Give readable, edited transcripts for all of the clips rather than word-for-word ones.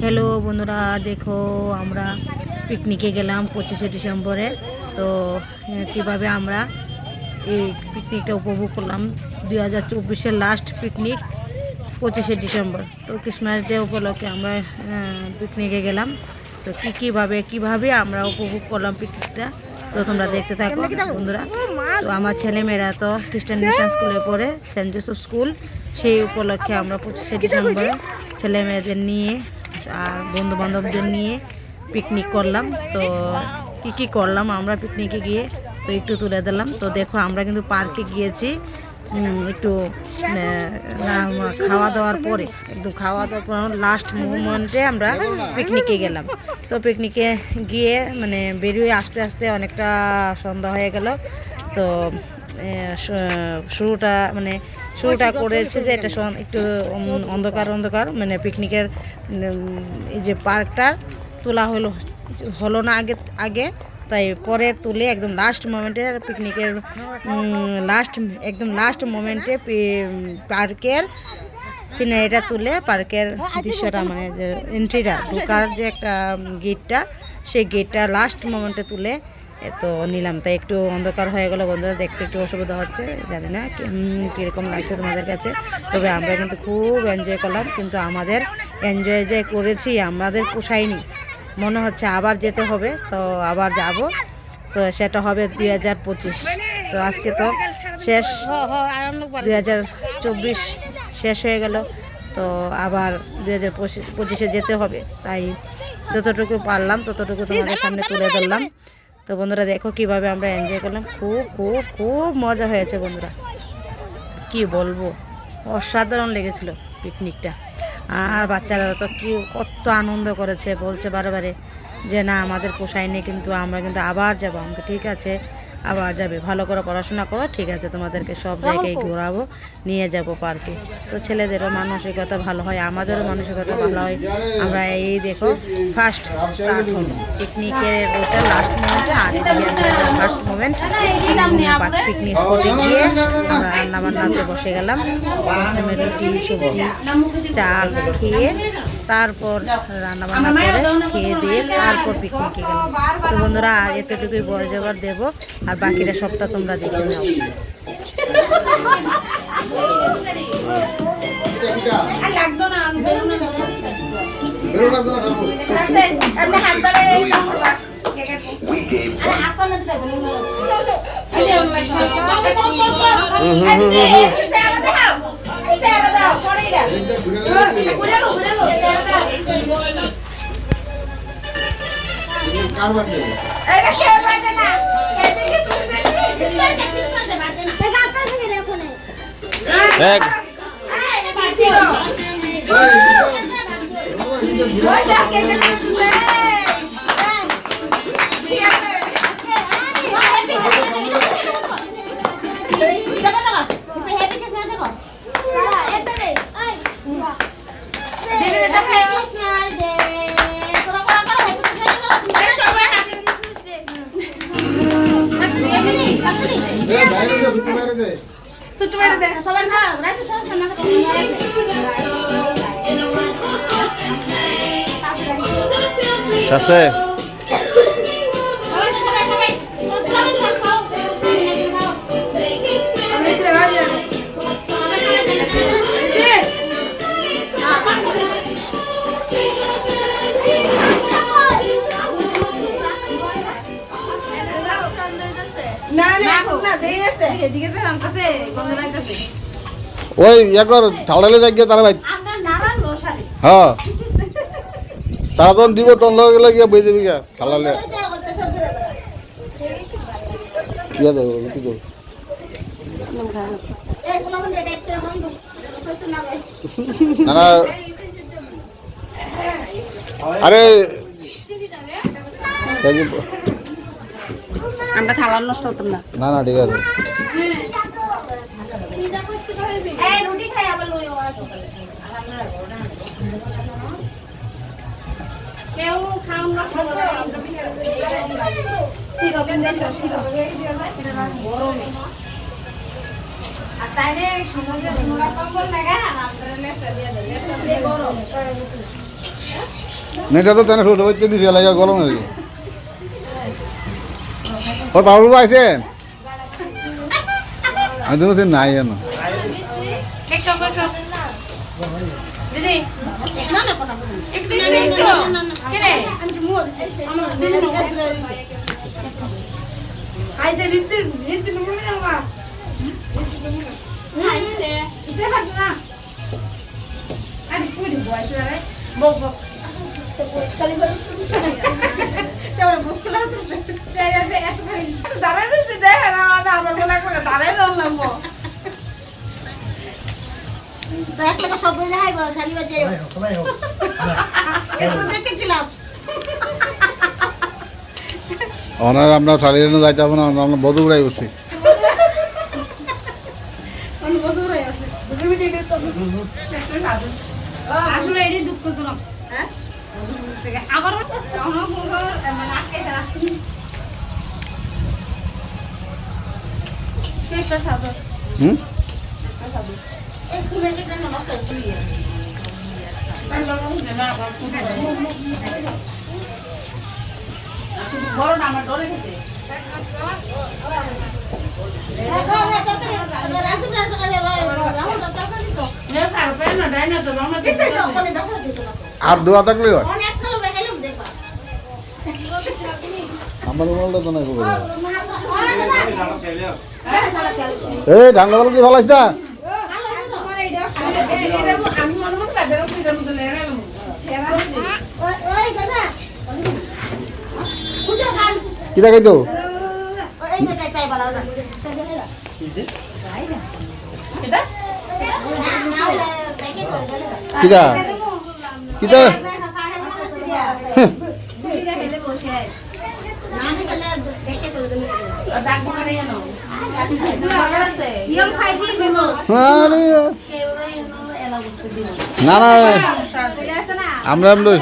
Hello বন্ধুরা, দেখো আমরা পিকনিকে গেলাম 25শে ডিসেম্বরে। তো কীভাবে আমরা এই পিকনিকটা উপভোগ করলাম। 2024-এর লাস্ট পিকনিক 25শে ডিসেম্বর। তো ক্রিসমাস ডে উপলক্ষে আমরা পিকনিকে গেলাম। তো কীভাবে আমরা উপভোগ করলাম পিকনিকটা, তো তোমরা দেখতে থাকো বন্ধুরা। তো আমার ছেলেমেয়েরা তো খ্রিস্টান মিশন স্কুলে পড়ে, সেন্ট জোসেফ স্কুল। সেই উপলক্ষে আমরা 25শে ডিসেম্বরে ছেলেমেয়েদের নিয়ে আর বন্ধু বান্ধবদের নিয়ে পিকনিক করলাম। তো কী করলাম আমরা পিকনিকে গিয়ে, তো একটু তুলে দিলাম। তো দেখো আমরা কিন্তু পার্কে গিয়েছি একটু খাওয়া দাওয়ার পরে, একদম খাওয়া দাওয়ার পর লাস্ট মোমেন্টে আমরা পিকনিকে গেলাম। তো পিকনিকে গিয়ে বেরিয়ে আস্তে আস্তে অনেকটা সন্ধ্যা হয়ে গেল। তো শুরুটা করেছে যে এটা একটু অন্ধকার পিকনিকের এই যে পার্কটা তোলা হলো না আগে, তাই পরে তুলে একদম লাস্ট মোমেন্টে পিকনিকের লাস্ট মোমেন্টে পার্কের সিনারিটা তুলে, পার্কের দৃশ্যটা যে এন্ট্রিটা ঢোকার যে একটা গেটটা, সেই গেটটা লাস্ট মোমেন্টে তুলে তো নিলাম। তাই একটু অন্ধকার হয়ে গেল বন্ধুরা, দেখতে একটু অসুবিধা হচ্ছে, জানি না কীরকম লাগছে তোমাদের কাছে। তবে আমরা কিন্তু খুব এনজয় করলাম, কিন্তু আমাদের এনজয় যে করেছি আমাদের পোষায়নি, মনে হচ্ছে আবার যেতে হবে। তো আবার যাব, তো সেটা হবে 2025। তো আজকে তো শেষ, 2024 শেষ হয়ে গেল, তো আবার 2025-এ যেতে হবে। তাই যতটুকু পারলাম ততটুকু তোমাদের সামনে তুলে ধরলাম। তো বন্ধুরা দেখো কিভাবে আমরা এনজয় করলাম, খুব খুব খুব মজা হয়েছে বন্ধুরা, কি বলবো, অসাধারণ লেগেছিল পিকনিকটা। আর বাচ্চারা তো কত আনন্দ করেছে, বলছে বারে যে না আমাদের পোষায়নি, কিন্তু আমরা কিন্তু আবার যাবো। আমাকে ঠিক আছে আবার যাবে, ভালো করে পড়াশোনা করো, ঠিক আছে তোমাদেরকে সব জায়গায় ঘোরাবো, নিয়ে যাব পার্কে। তো ছেলেদেরও মানসিকতা ভালো হয়, আমাদেরও মানসিকতা ভালো হয়। আমরা এই দেখো ফার্স্ট স্টার্ট হলো পিকনিকের, ওটা লাস্ট মোমেন্টে, আর ফার্স্ট মোমেন্ট পিকনিক স্পটে গিয়ে আমরা রান্নাবান্নাতে বসে গেলাম। প্রথমে রুটি সবজি চা খেয়ে, তারপর রান্নাবান্না করে খেয়ে দিয়ে তারপর পিকনিকে গেলাম। তো বন্ধুরা আর এতটুকুই বয়স দেবো, আর বাকিটা সবটা তোমরা দেখে নাও। আছে ওই একবার ঢালালে যাই গিয়ে তারা ভাই, হ্যাঁ তারা তখন দিব, তখন লগে লাগিয়ে বই দেবি গা ঢালালে কি দেবো রুটি দেবো। না আরে আমরা থালার নষ্ট হতাম না। না ঠিক আছে। তাইলে সমুদ্রে কম্বল লাগা আর আমরা লেপটা দিয়ে দেব, লেপটা দিয়ে গরম। নেটা তো তেনে ছোট হইতে দিছে লাগে গরম হয়ে গেছে। ও বাবু আইছেন আমি তো বলছি নাই কেন খাইতে দিতে দিতে মনে না খাইতে দিতে পারছ না আরে পুরি বয়স রে বক বক খালি বল তোর মুশকিল হচ্ছে রে এত খালি দাঁড়ায় রইছে দেখে না আমার মনে করে দাঁড়ায় ধরলাম তো এক টাকা সব বুঝে হাইব শালি বাজে এত দেখে কিলাম ওনার আমরা শালির যাইতে হবে না আমরা বধু উড়াই বসছি অন্য বছর আছে বুঝবি যে তো আসলে এটি দুঃখজনক হ্যাঁ থেকে আবার মানে আটকেছে না স্পেশাল সাদর হুম স্কুলে যে কেন নষ্ট চুই বড় না আমার ডরে গেছে আর দোয়া থাকলে হয় আমার রুমালটা তো নাই খবর এই ঢাঙ্গা কি ভালো আছে কি দেখাই তো কিটা কিটা আরে না না আমরা লই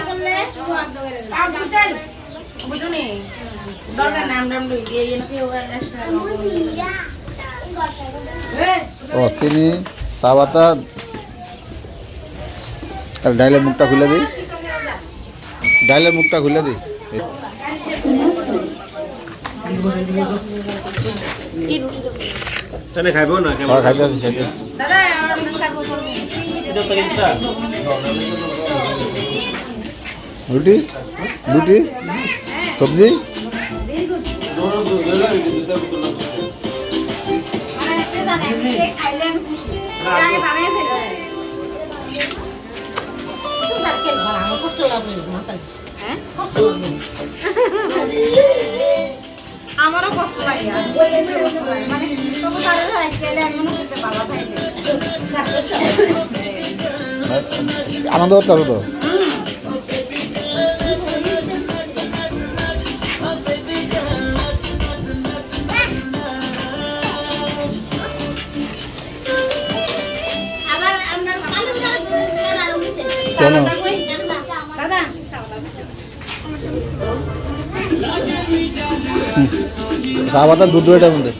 ও চিনি চা পাতা আর ডাইলের মুখটা খুলে দিই ডাইলের মুখটা খুলে দিই খাইব না খাইতে আছি খাইতে আছি রুটি রুটি সবজি খাইলে আমি খুশি আমারও কষ্ট লাগে মানে তবু তাদের খেলে আমি মনে করতে পারবো আনন্দ করতে তো কেন দাদা চা পাতা দুধ এটার মধ্যে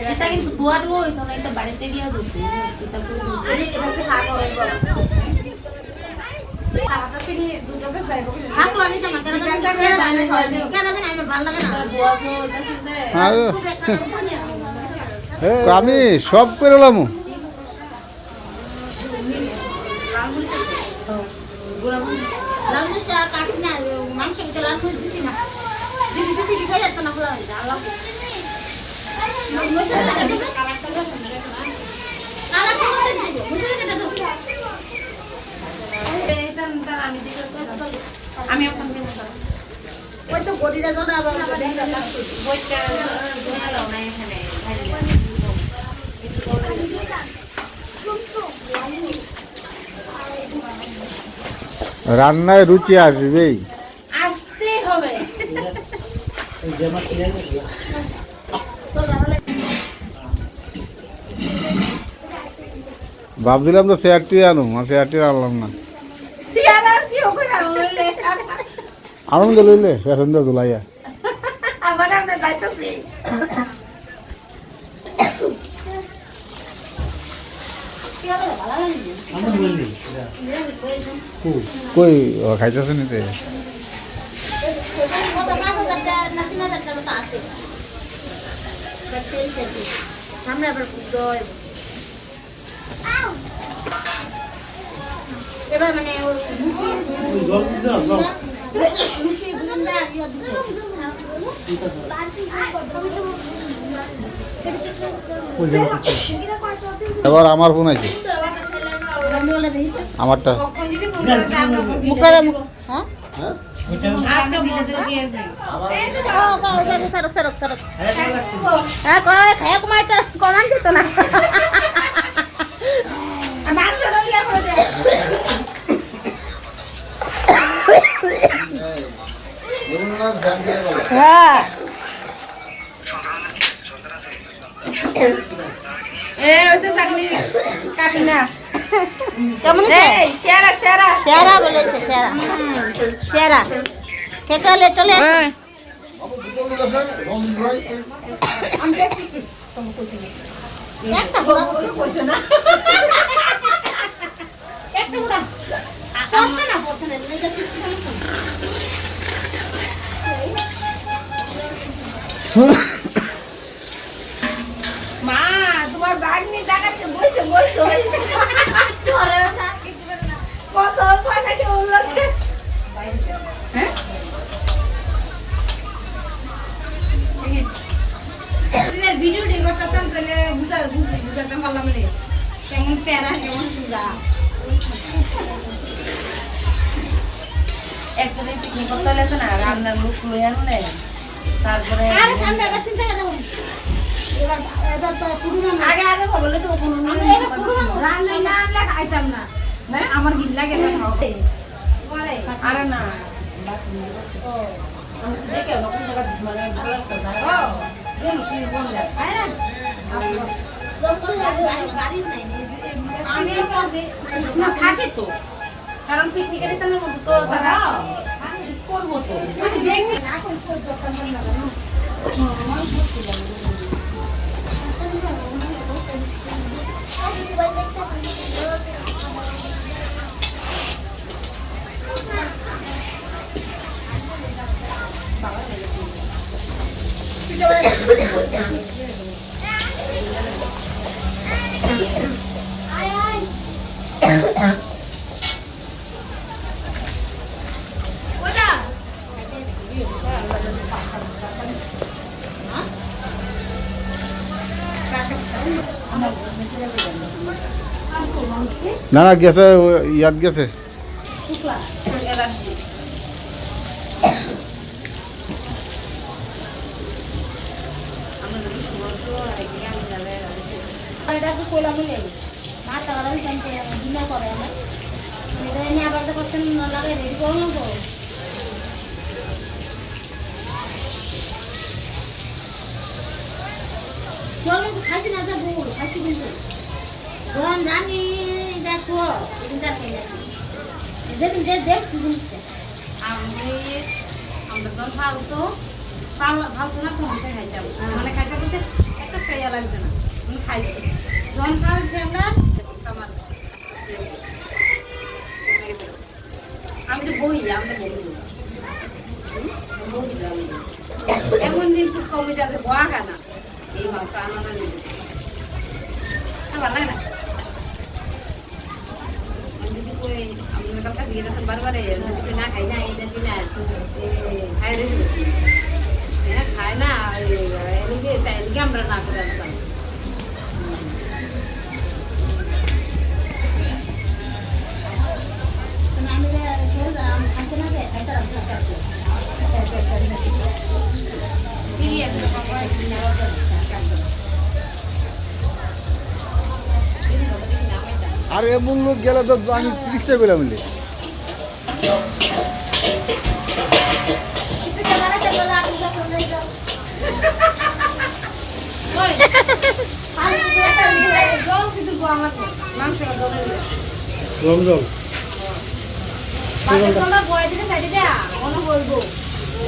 এটা কিন্তু দুয়ার ওই তো না এটা বাড়িতে গিয়ে দিতে এটা আরে এটাকে শাক হবে সাবাতা থেকে দুটোকে যাইবো হাত লাগি তো মাথার কেন জানে কেন জানে আমার ভালো লাগে না দুয়াস হইতাছে যে আমি সব করে এলাম লালমুচা কাটছি না মাংস ভিতরে লালমুচ দিছি না দিছি দিছি কি খাই যাচ্ছে না পুরো আল্লাহ আমি ওই তো গড়িটা তো না রান্নায় রুচি আসবেই আসতে হবে ভাবছিলাম তো চেয়ারটি আনুম আর চেয়ারটি আনলাম না আনন্দ লইলে পেছন দিয়ে দুলাইয়া আবার আমরা যাইতেছি কই খাইতেছে নিতে সামনে আবার দই এবার মানে লুচি বুন্দা দিয়ে দিছে এবার আমার ফোন আছে আমারটা মুখটা হ্যাঁ কমান যেত না হ্যাঁ কেমন সেরা বলেছে সেরা সেরা খেতে হলে চলে একটা ঘোড়া কইছে না একটা ঘোড়া পড়তে না মা তোমার ব্যাগ নিয়ে দেখাচ্ছে বসে বসে কত কথা কি বললো হ্যাঁ ভিডিও রেকর্ড করতাম তাহলে বুঝাতে পারলাম রে কেমন প্যারা কেমন পূজা একসাথে পিকনিক করতে হলে তো না রান্নার লোক লই আনো না তারপরে আরে সামনে আবার চিন্তা করো এবার তো পুরো আগে আগে বললে তো কোনো রান্না না আনলে খাইতাম না না আমার গিল লাগে না খাওয়াতে আরে না ও আমি তো দেখে নতুন জায়গা মানে ভালো লাগতো না ও দেন শুনি কোন জায়গা আরে আমি কাছে না থাকে তো কারণ পিকনিকের তাহলে তো তারা করবো তো দেখি না কোন দোকান না না না গেছে ইয়াদ গেছে চলো খাইছি না যাবো খাইছি কিন্তু জানি দেখো যেদিন দেখছি জিনিসটা আমরা যখন ফালতো ফালতো না তখন খাইতাম মানে খাইতে বলতে একটা খাইয়া লাগছে না আমি খাইছি যখন খাওয়াছি আমরা আমার আমি তো বই আমি তো বই এমন দিন খুব কমে যাচ্ছে বয়া খানা এই মাংস আনানো নেবে ভালো লাগে না আমরা কাছে গিয়েছেন বারবারে যদি না খাই না এই দেখি না খাই রেখে খায় না এদিকে এদিকে আমরা না করে আসতাম আর এমন লোক গেলে তো আমি 30টা করে মিলে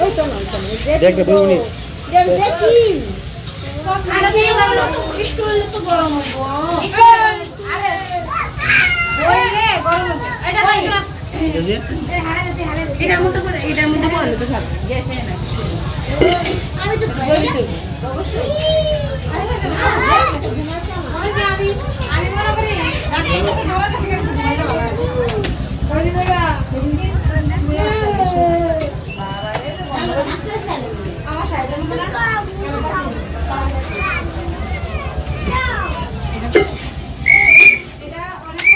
ওই তো আরে দিয়ে লাগলো স্টুল তো গরম হইবো আরে ওই রে গরম হইবো এটা কই না এটার মধ্যে পড়লে তো সব গ্যাসে না আমি তো অবশ্যই আমি মনে করি আমার সাইডের মধ্যে এটা অনেক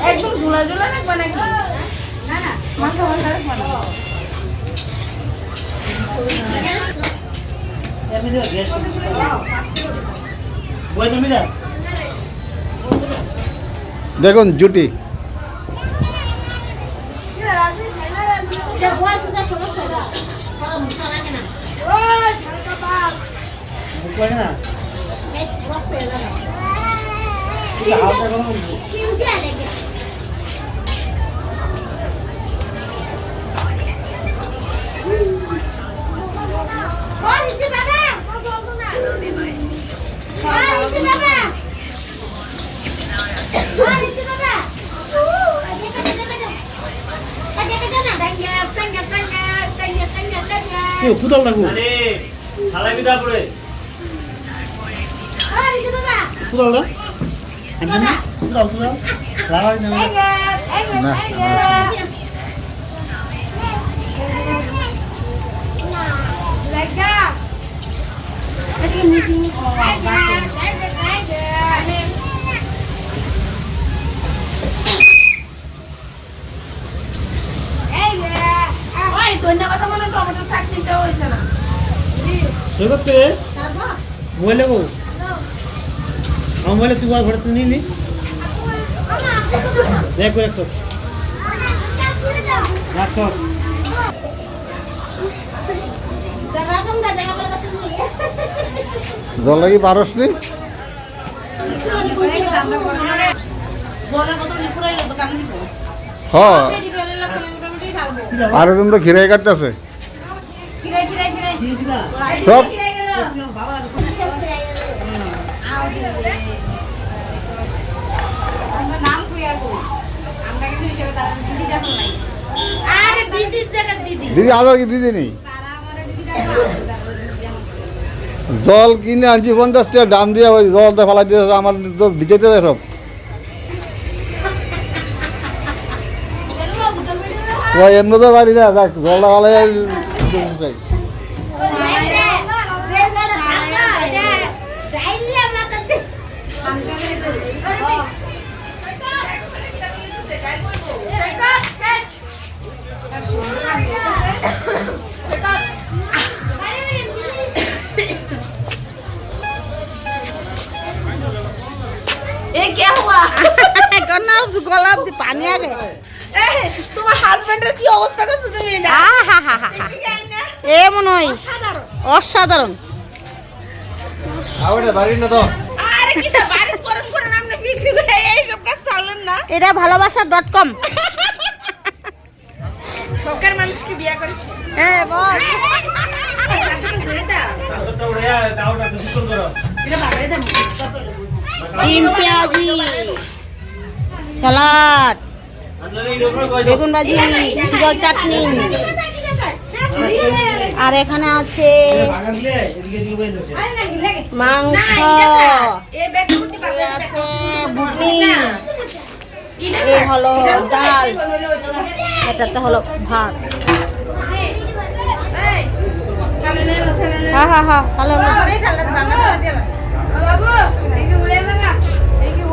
একদম ঝুলা ঝুলা রাখবে নাকি না না মাথা মাথা রাখবে না দেখুন জুটি কুদাল লাগু কুদাল না কুদাল কুদাল লাগাই না না সৈকতে মোবাইল লাগু আমার মোবাইলে তুই ঘরে তুই নিলি দেখো একশো রাখো জল লাগি পারস নি হ আর একজন তো ঘিরে কাটতেছে সব দিদি আদা কি দিদি নেই জল কিনে আনছি 50 টাকা দাম দিয়ে ওই জলটা ফেলা দিয়ে আমার তো ভিজেতে দেয় সব ওই এমনি তো পারি না যাক জলটা ফেলাই চাই क्या हुआ करना गला पानी आ गए তোমার হাজবেন্ডের কি অবস্থা করছো তুমি এটা এ মনে হয় অসাধারণ আরে কি তা বাড়ি করেন আপনি বিক্রি করে এই সব কাজ চালেন না এটা ভালোবাসা.com সরকার মানুষকে বিয়ে করেছে হ্যাঁ বল ডিম পেঁয়াজি সালাড বেগুন ভাজি শীতল চাটনি আর এখানে আছে মাংস আছে ঘুগনি এই হলো ডাল এটাতে হলো ভাত হ্যাঁ হ্যাঁ হ্যাঁ তাহলে বাবু একটু বলে দেবা এই কি